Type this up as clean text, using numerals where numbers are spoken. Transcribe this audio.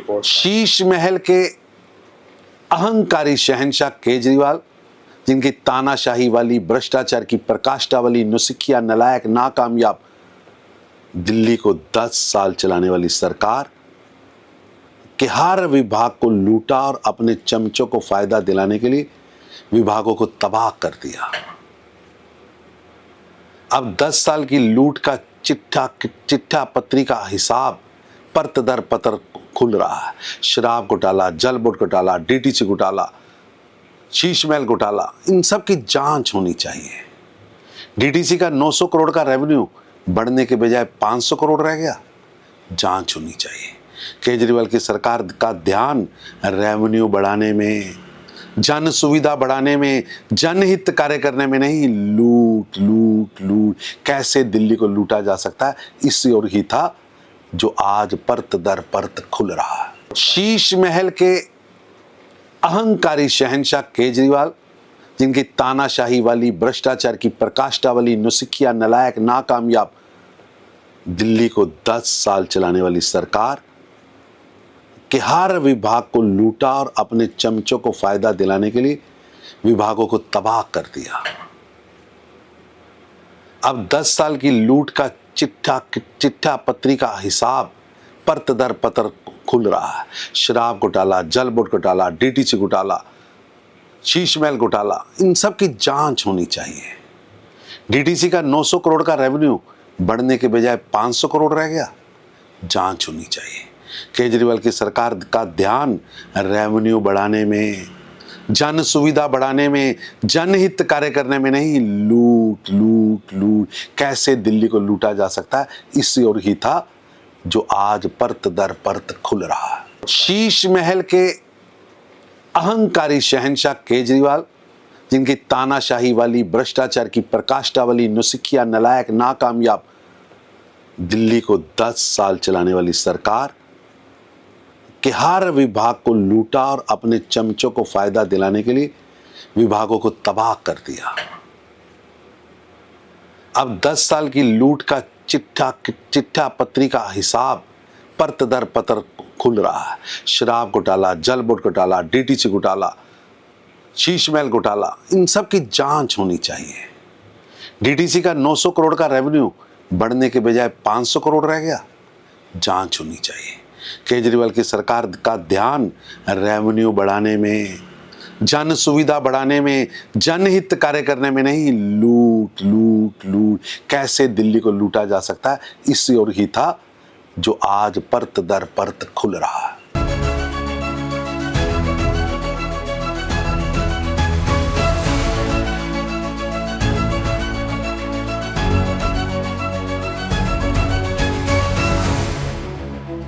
Report. Sheesh Mahal के अहंकारी शहंशाह केजरीवाल, जिनकी तानाशाही वाली, भ्रष्टाचार की प्रकाष्ठा वाली, नुसिखिया, नलायक, नाकामयाब दिल्ली को 10 साल चलाने वाली सरकार के हर विभाग को लूटा और अपने चमचों को फायदा दिलाने के लिए विभागों को तबाह कर दिया। अब 10 साल की लूट का चिट्ठा पत्री का हिसाब परत दर पत्र खुल रहा है। शराब घोटाला, जल बोर्ड घोटाला, डीटीसी घोटाला, शीश महल घोटाला, इन सब की जांच होनी चाहिए। डीटीसी का 900 करोड़ का रेवेन्यू बढ़ने के बजाय 500 करोड़ रह गया, जांच होनी चाहिए। केजरीवाल की सरकार का ध्यान रेवेन्यू बढ़ाने में, जन सुविधा बढ़ाने में, जनहित कार्य करने में नहीं, लूट लूट लूट, कैसे दिल्ली को लूटा जा सकता है, इसी ओर ही था जो आज परत दर परत खुल रहा है। शीश महल के अहंकारी शहंशाह केजरीवाल, जिनकी तानाशाही वाली, भ्रष्टाचार की प्रकाष्ठा वाली, नुसिखिया, नलायक, नाकामयाब दिल्ली को 10 साल चलाने वाली सरकार के हर विभाग को लूटा और अपने चमचों को फायदा दिलाने के लिए विभागों को तबाह कर दिया। अब 10 साल की लूट का चिट्ठा पत्री का हिसाब परत दर पत्र खुल रहा है। शराब घोटाला, जल बोर्ड घोटाला, डीटीसी घोटाला, शीश महल घोटाला, इन सब की जांच होनी चाहिए। डीटीसी का 900 करोड़ का रेवेन्यू बढ़ने के बजाय 500 करोड़ रह गया, जांच होनी चाहिए। केजरीवाल की सरकार का ध्यान रेवेन्यू बढ़ाने में, जन सुविधा बढ़ाने में, जनहित कार्य करने में नहीं, लूट लूट लूट, कैसे दिल्ली को लूटा जा सकता है, इसी ओर ही था जो आज परत दर परत खुल रहा है। शीश महल के अहंकारी शहंशाह केजरीवाल, जिनकी तानाशाही वाली, भ्रष्टाचार की प्रकाष्ठा वाली, नुसिखिया, नलायक, नाकामयाब दिल्ली को 10 साल चलाने वाली सरकार के हर विभाग को लूटा और अपने चमचों को फायदा दिलाने के लिए विभागों को तबाह कर दिया। अब 10 साल की लूट का चिट्ठा पत्री का हिसाब परत दर पत्र खुल रहा है। शराब घोटाला, जल बोर्ड घोटाला, डीटीसी घोटाला, शीश महल घोटाला, इन सब की जांच होनी चाहिए। डीटीसी का 900 करोड़ का रेवेन्यू बढ़ने के बजाय 500 करोड़ रह गया, जांच होनी चाहिए। केजरीवाल की सरकार का ध्यान रेवेन्यू बढ़ाने में, जन सुविधा बढ़ाने में, जनहित कार्य करने में नहीं, लूट लूट लूट, कैसे दिल्ली को लूटा जा सकता है, इसी ओर ही था जो आज परत दर परत खुल रहा है।